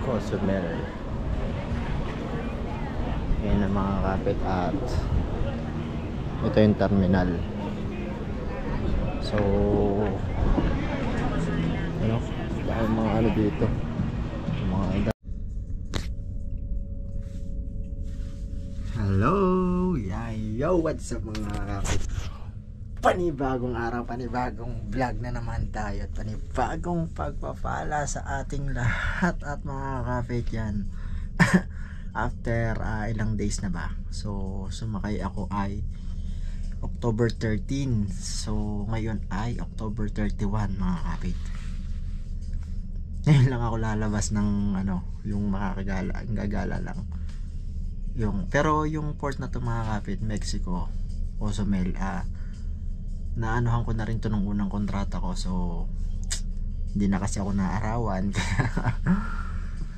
Cozumel. Yan ang mga kapit at ito yung terminal. So ano, dahil mga ano dito, mga hello, yo, what's up mga kapit? Panibagong araw, panibagong vlog na naman tayo, panibagong pagpapala sa ating lahat at mga kapit yan. After ilang days na ba, so sumakay ako ay October 13, so ngayon ay October 31 mga kapit. Ngayon lang ako lalabas ng ano, yung makakagala, gagala lang yung, pero yung port na to mga kapit, Mexico, Cozumel, naanuhan ko na rin to nung unang kontrata ko, so hindi na kasi ako naarawan.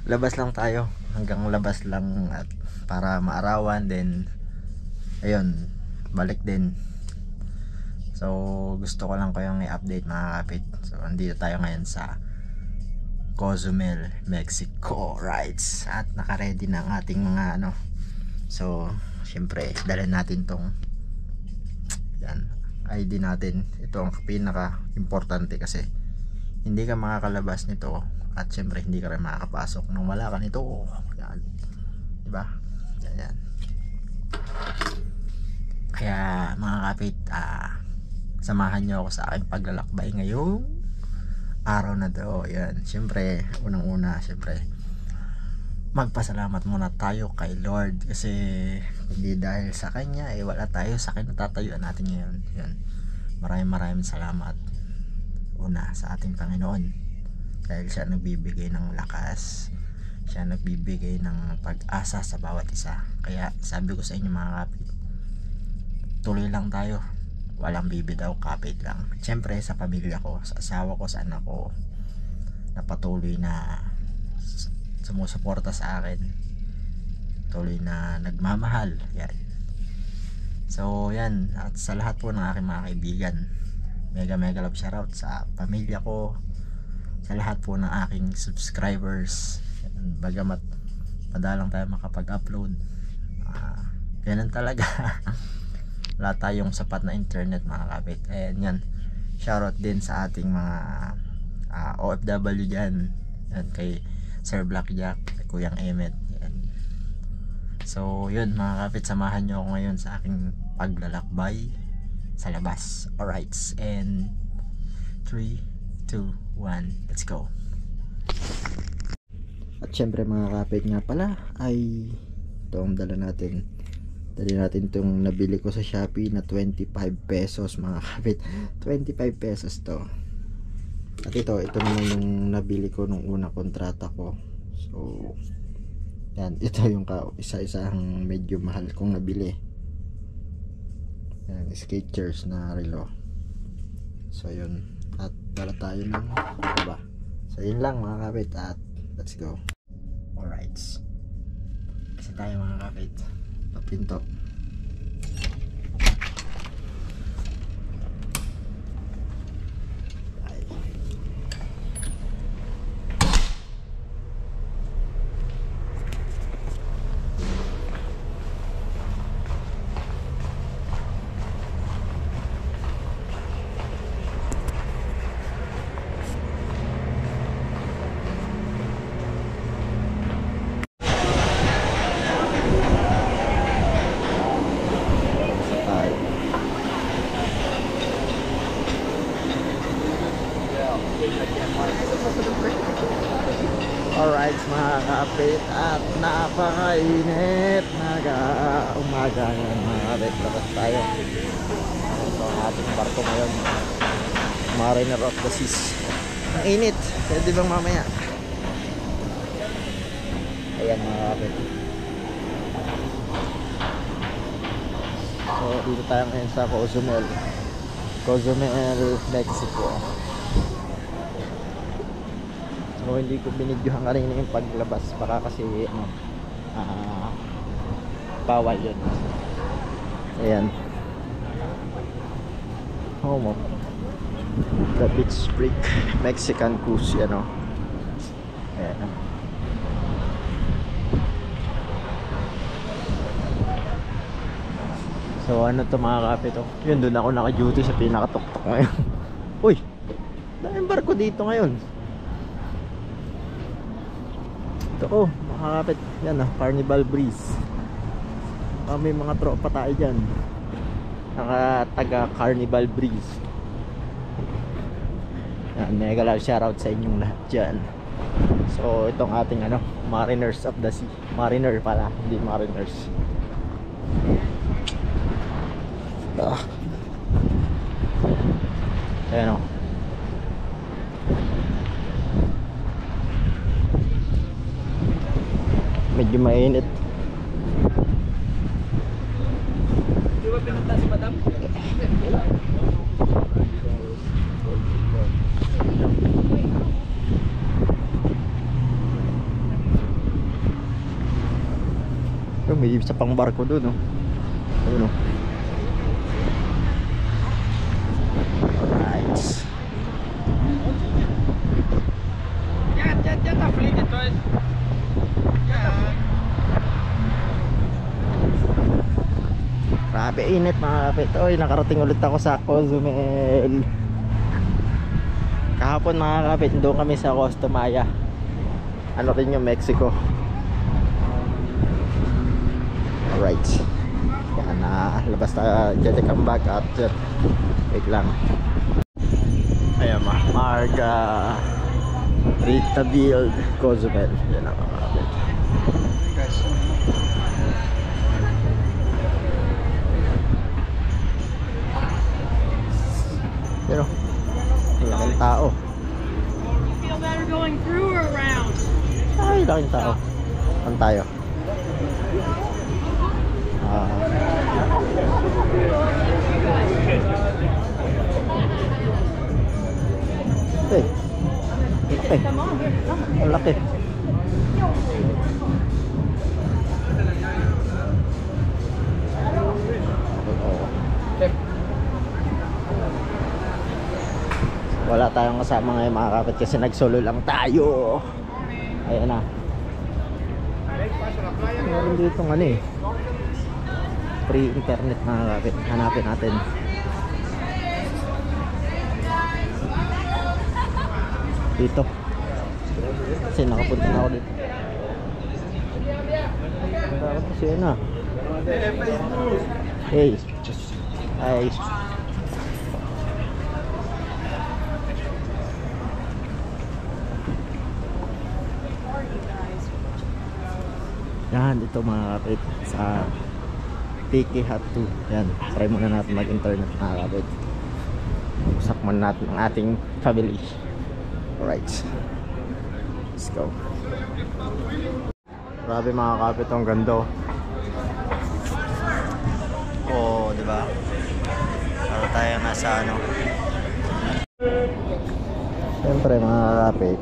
Labas lang tayo, hanggang labas lang at para maarawan, then ayun, balik din. So gusto ko lang kayong i-update mga kapit. So andito tayo ngayon sa Cozumel, Mexico, rights, at naka-ready na ang ating mga ano. So syempre dalhin natin tong yan, ID natin. Ito ang pinaka importante kasi hindi ka makakalabas nito at syempre hindi ka rin makakapasok nung wala ka nito. Yan, diba? Yan. Kaya mga kapit, samahan nyo ako sa aking paglalakbay ngayong araw na to. Yan, syempre unang-una, syempre magpasalamat muna tayo kay Lord, kasi hindi dahil sa kanya wala tayo sa kinatatayuan natin ngayon. Yan, maraming salamat una sa ating Panginoon, dahil siya nagbibigay ng lakas, siya nagbibigay ng pag-asa sa bawat isa. Kaya sabi ko sa inyo mga kapit, tuloy lang tayo, walang bibitaw, kapit lang. Siyempre sa pamilya ko, sa asawa ko, sa anak ko, na patuloy na sumusuporta sa akin, tuloy na nagmamahal. Yan. So yan, at sa lahat po ng aking mga kaibigan, mega love shoutout sa pamilya ko, sa lahat po ng aking subscribers. Yan, bagamat madalang tayo makapag-upload, ganun talaga. Wala tayong sapat na internet mga kapit. Ayan, yan, shoutout din sa ating mga OFW dyan. Yan, kay Sir Blackjack, kay Kuyang Emet. Yan. So yun mga kapit, samahan nyo ako ngayon sa aking paglalakbay sa labas. Alright, and 3, 2, 1, let's go. At syempre mga kapit nga pala ay ito ang dali natin itong nabili ko sa Shopee na 25 pesos mga kapit. 25 pesos to. At ito naman yung nabili ko nung unang kontrata ko. So yan, ito yung isa-isang medyo mahal kong nabili. Yan, Skechers na relo. So yun, at dala tayo ng baba. So yun lang mga kapit, at let's go. Alright, kasi tayo mga kapit, papinto. Alright mga kapit, at napakainit, umaga ngayon mga kapit. Labas tayo. Ito ang ating barko ngayon, Mariner of the Seas. Ang init, pwede bang mamaya? Ayan mga kapit. So dito tayo ngayon sa Cozumel, Mexico. So hindi ko binidyohan kanina yung paglabas, baka kasi bawal yun. Ayan, home of the Beach Break Mexican cruise, ano. Ayan. So ano to mga kapit, oh. Yun, doon ako naka-duty sa pinakatuktok ngayon. Uy, daming barko dito ngayon. Ito, oh, mga kapit. Yan, oh, Carnival Breeze. May mga tropa tayo dyan, taga Carnival Breeze. Yan, mega love shoutout sa inyong lahat dyan. So itong ating ano, Mariners of the Sea. Mariner pala, hindi Mariners. Ayan, oh. Medyo mainit. Di ba pinunta si madam? May isa pang barko doon, oh. Ayun, oh. Alright. Yan, fleet ito. Grabe init mga kapit. Oy, nakarating ulit ako sa Cozumel. Kahapon mga kapit, doon kami sa Costa Maya. Ano rin yung Mexico. Alright. Yan na, labas na dyan ang bag at wait lang. Ayan, Rita Build Cozumel. Yan ang mga kapit. Pero ang laking tao. Feel better going through or around? Ay, laking tao. Saan tayo? Laki. Ang laki. Wala tayong kasama ngayon mga kapit kasi nagsolo lang tayo. Ayan na. Meron dito ng ano, free internet mga kapit. Hanapin natin. Dito kasi nakapunta na ako dito. Dapat kasi yun na. Hey. Hi. Yan, dito mga kapit sa Tiki Hut 2. Yan, try muna natin mag-internet mga kapit. Usap muna natin ang ating family. Alright, let's go. Grabe mga kapit, ang ganda. Oh, diba? Para tayo nasa ano. Siyempre mga kapit,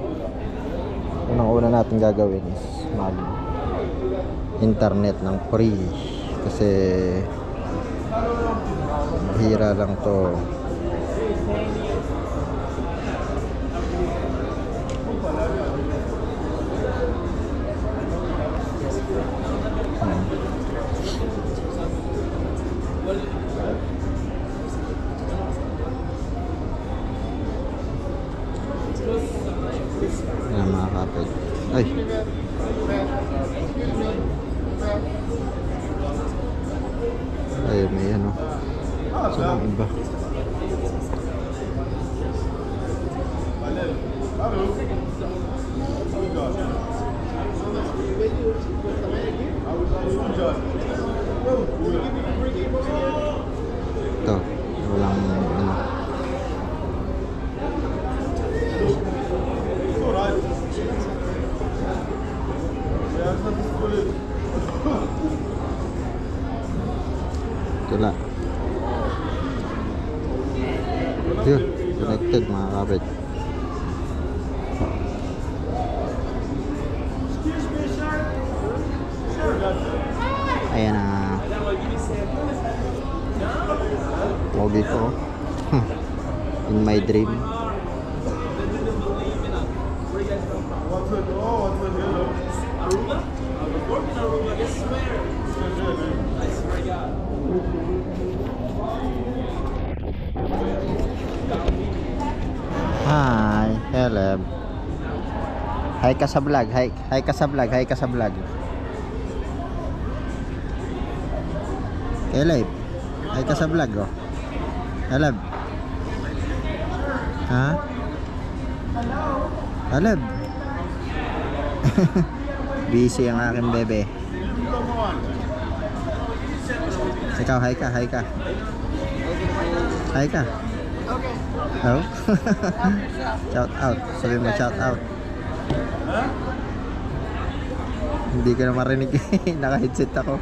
unang-una natin gagawin is mag internet ng free kasi hira lang to. Yan mga kapit. Ay, ayun, may ano. Saan ang iba? Ito, walang ano. Wala. Yun, connected mga kapit. Ayan na. Pogi ko. In my dream. Hi ka sa vlog. Hi ka sa vlog. Hi ka sa vlog. Live. Hi ka sa vlog, oh. Alab. Ha? Alab. Busy ang aking bebe. Ikaw, hi ka. Hi ka. Oh? Shout out. Sabi mo shout out. Hindi ko na marinig. Naka-headset ako.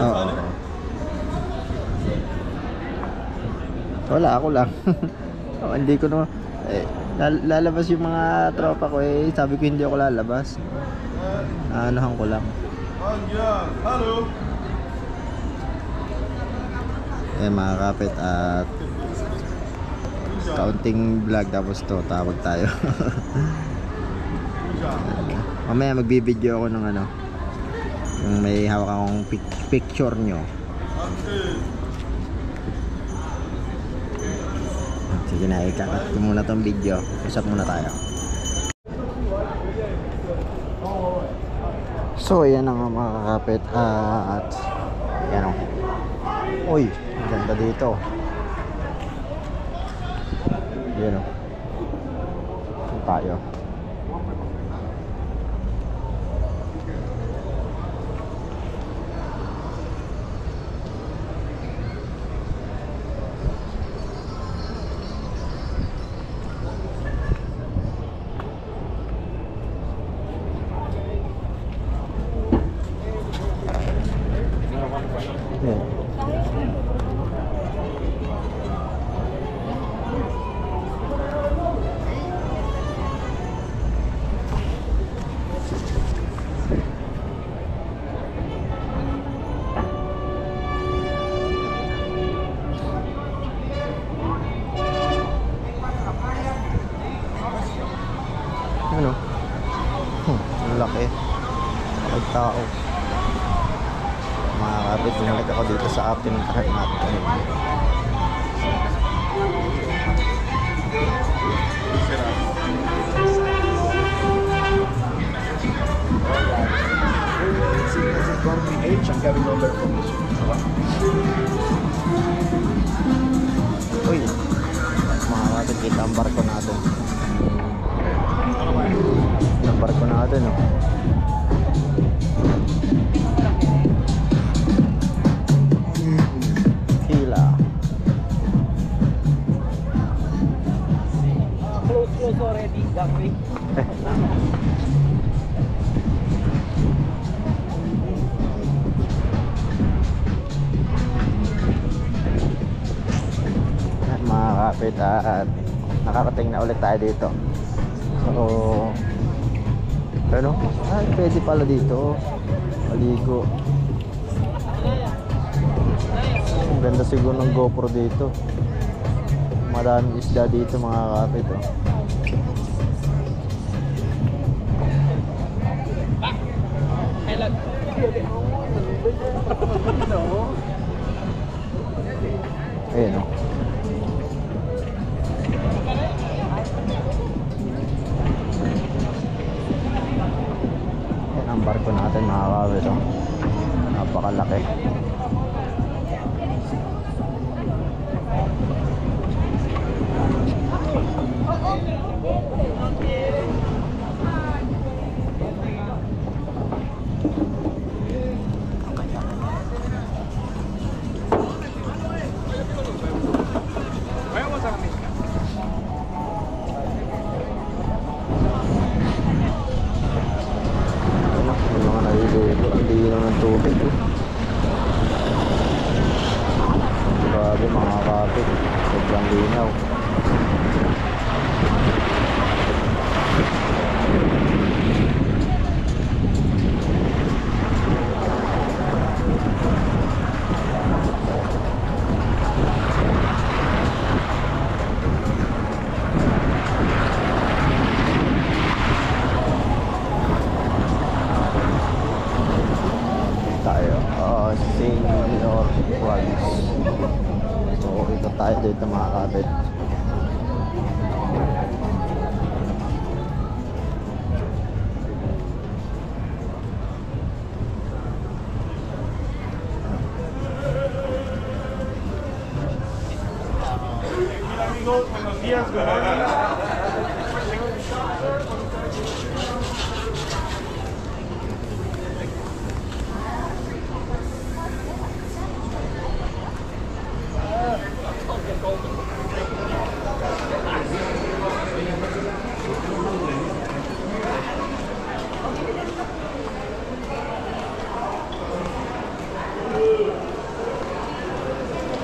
Oo. Wala, ako lang. Oh, hindi ko na lalabas yung mga tropa ko eh. Sabi ko hindi ako lalabas. Anuhan ko lang. Hello. Mga kapit at kaunting vlog tapos to tawag tayo. Mamaya magbibideo ako ng ano, yung may hawak akong picture nyo. Sige na, ikakat ko muna tong video. Usap muna tayo. So ayan na nga mga kapit at ayan o. Uy, ang ganda dito. Ayan o. Saan tayo? Ano? Ang laki. Tao. Mga kapit, bumalik ako dito sa atin kahit natin. Uy, mga kapit, kita ang barko natin. Ang barko natin, oh. Hila. Close already, that way. Mga kapit at nakarating na ulit tayo dito. So ano? Ay, pwede pala dito maligo. Ang ganda siguro ng GoPro dito. Maraming isda dito mga kapit, oh. Ayan, oh. Yan ang barko natin mga kapit, oh. Napakalaki. Yung mga naliligo, ang linaw ng tubig, eh. Grabe mga kapit, sobrang linaw. Tayo, sing Mayor Walis. So ito tayo dito mga kapit. Amigos, buenos días, good morning.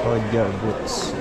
Roger Boots.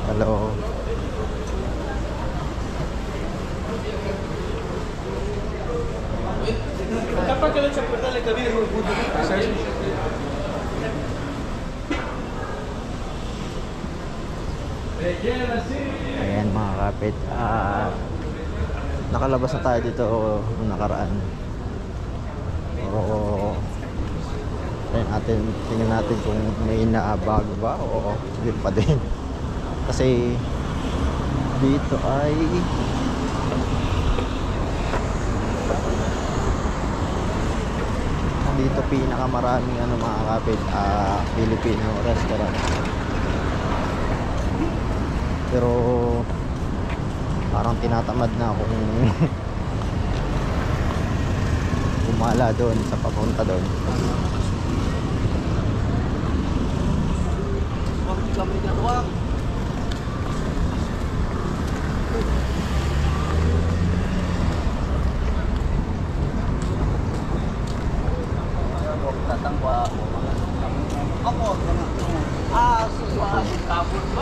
Hello. Ayan mga kapit, nakalabas na tayo dito nung nakaraan. Pero tingnan natin kung may naabago ba o hindi pa din. Kasi dito ay dito pinakamaraming mga kapit, Filipino restaurant. Pero parang tinatamad na akong gumala doon sa papunta doon.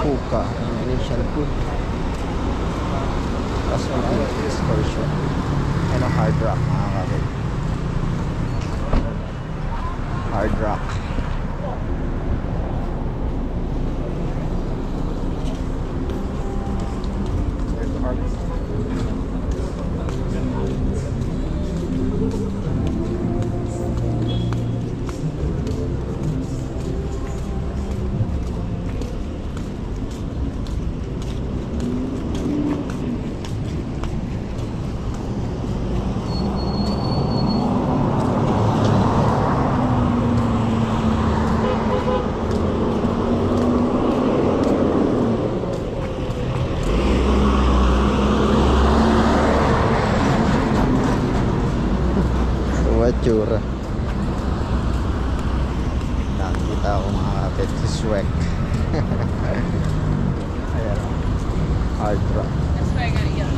Puka, Indonesian food. Plus one excursion. And a hard rock mga kapit. Hard rock. Tsura. Nakikita ko mga kapit si Swek. Ayan. Hard rock. That's why I gotta get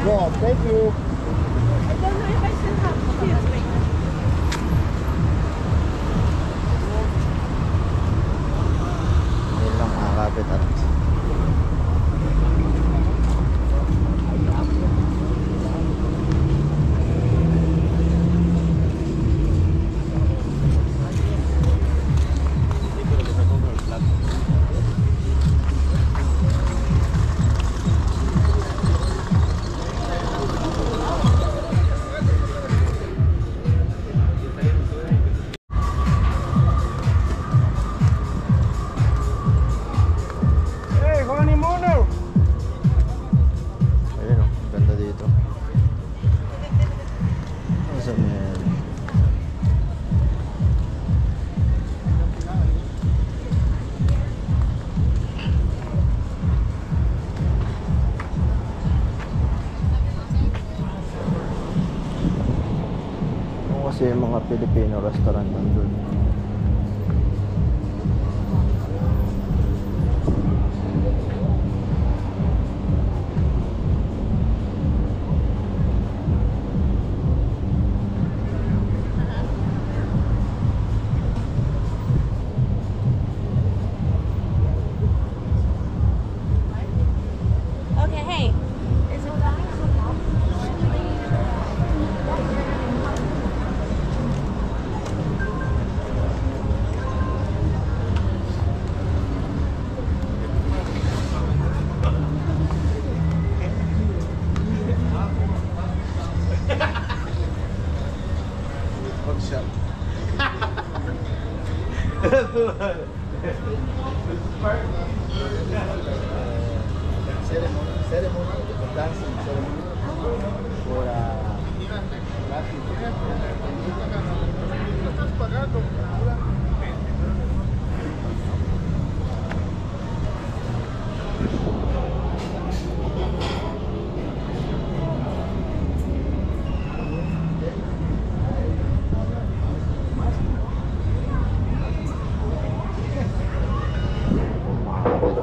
Yeah, thank you. I don't know if I still have kids. Yun lang mga kapit at Filipino restaurant nandun. Okay, hey. Is it that? Ceremony, the dancing ceremony for estás pagando.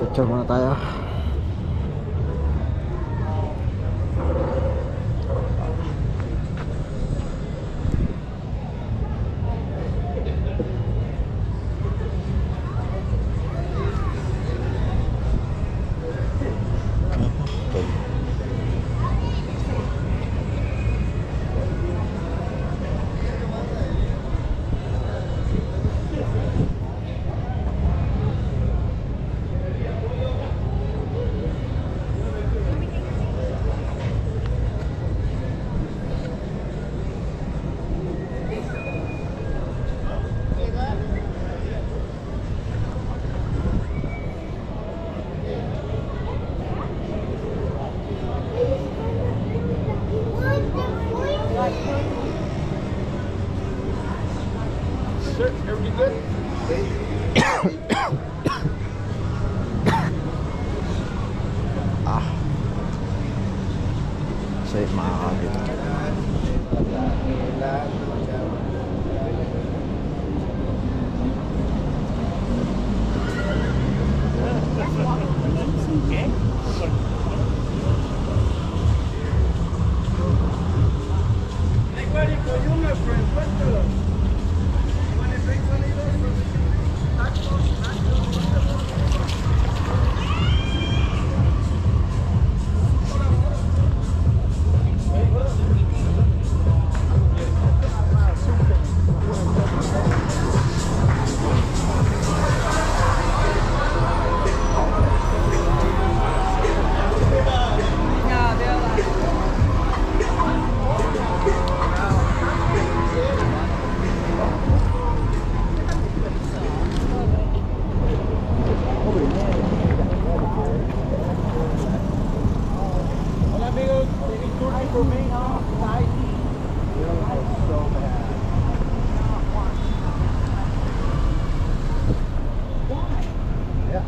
Picture muna tayo. Sir, everything good? Safe mga kabit. Hola amigos, taking turkey for me, huh? Nice. So bad. Yeah.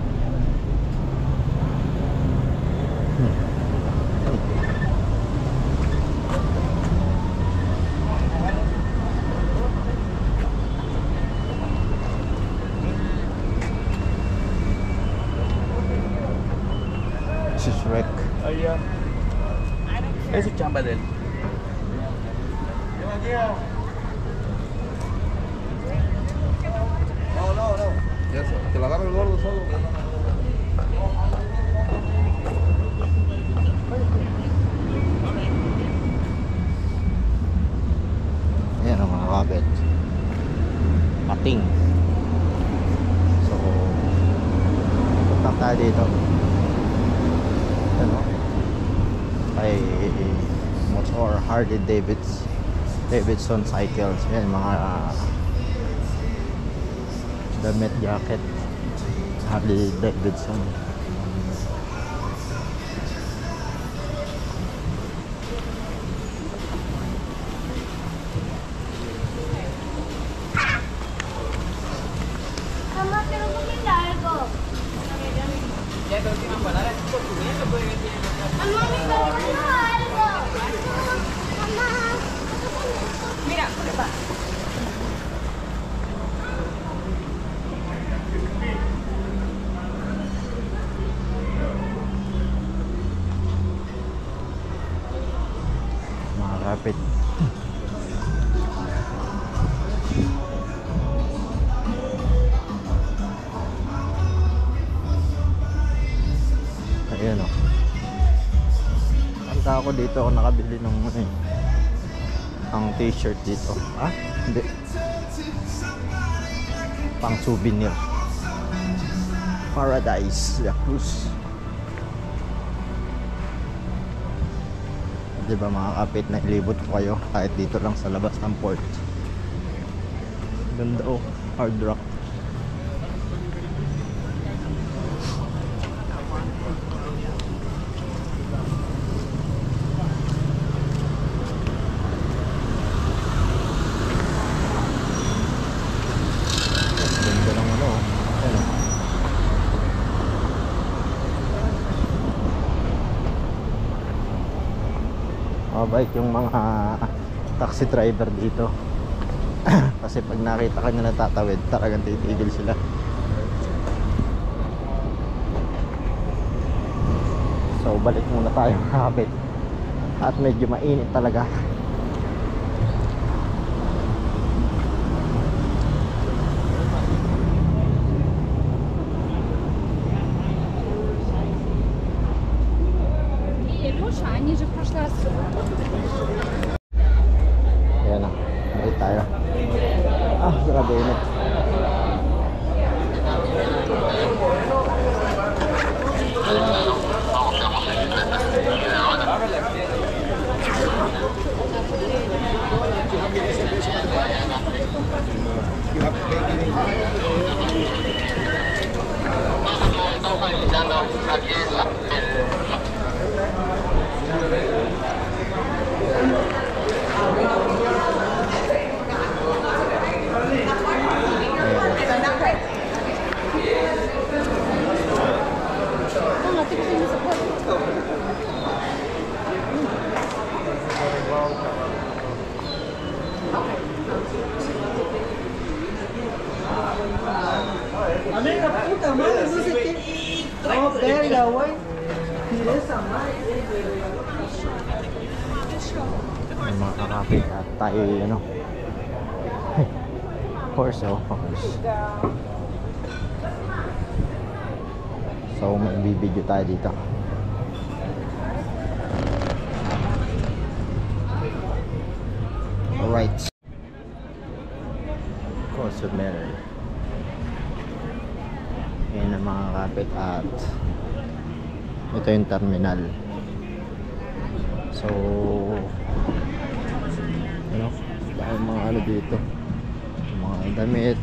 This is Rick. Yeah. Es su chamba de él. No. Ya sé, te la agarra el gordo solo. Ayan ang mga kabit. Pating. So, punta tayo dito. Ano? Kay motor Harley Davidson cycles. Yan mga damit, jacket, Harley Davidson. Mamá, quiero comer algo. Ya creo que van a dar esto comiendo, puede que tienen Mamá, me quiero comer algo. Mamá. Mira, ¿qué pasa? kapit. Ayan o. Kanta ako dito, ako nakabili ng ang t-shirt dito. Ah, hindi. Pang souvenir. Paradise La Cruz. Diba mga kapit, na ilibot ko kayo kahit dito lang sa labas ng port. Ganda oh, hard rock. Ganda ng ano, ano. Mabait yung mga taxi driver dito. Kasi pag nakita ka nila tatawid, talagang titigil sila. So balik muna tayo kapit. At medyo mainit talaga. Илюша, они же в прошлый раз... Ayan na, balik tayo. Ah, grabe init. Ay, mga kakapit at tayo ano. Horse oh, horse. So may bibidyo tayo dito. Alright. Cozumel. Yan ang mga kapit at ito yung terminal. So ano, dahil mga ano dito, mga damit.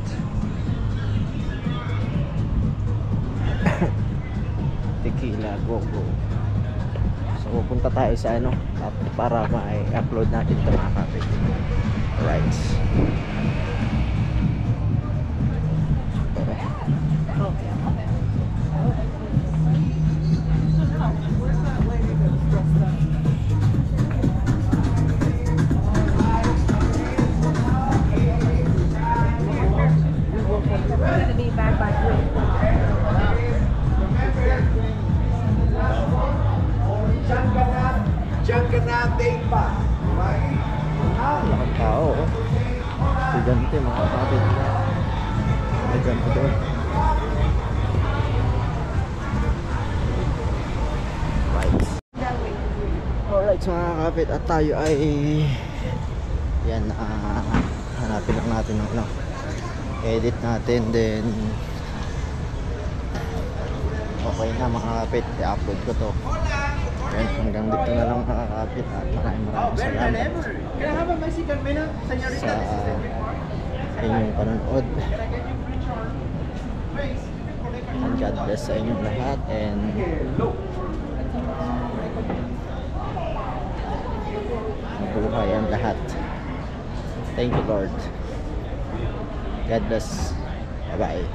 Tequila, go-go. So pupunta tayo sa ano para ma-upload natin ito mga kapit. Alright. Laking tao oh. Estudyante mga kapatid. Estudyante doon. Right. Alright mga kapatid, at tayo ay yan, hanapin lang natin ng ano, edit natin, then okay na mga kapatid, i-upload ko to. Yan, hanggang dito na lang mga kapatid at maraming salamat sa inyong panonood. And God bless sa inyong lahat, and mabuhay ang lahat. Thank you Lord. God bless. Bye bye.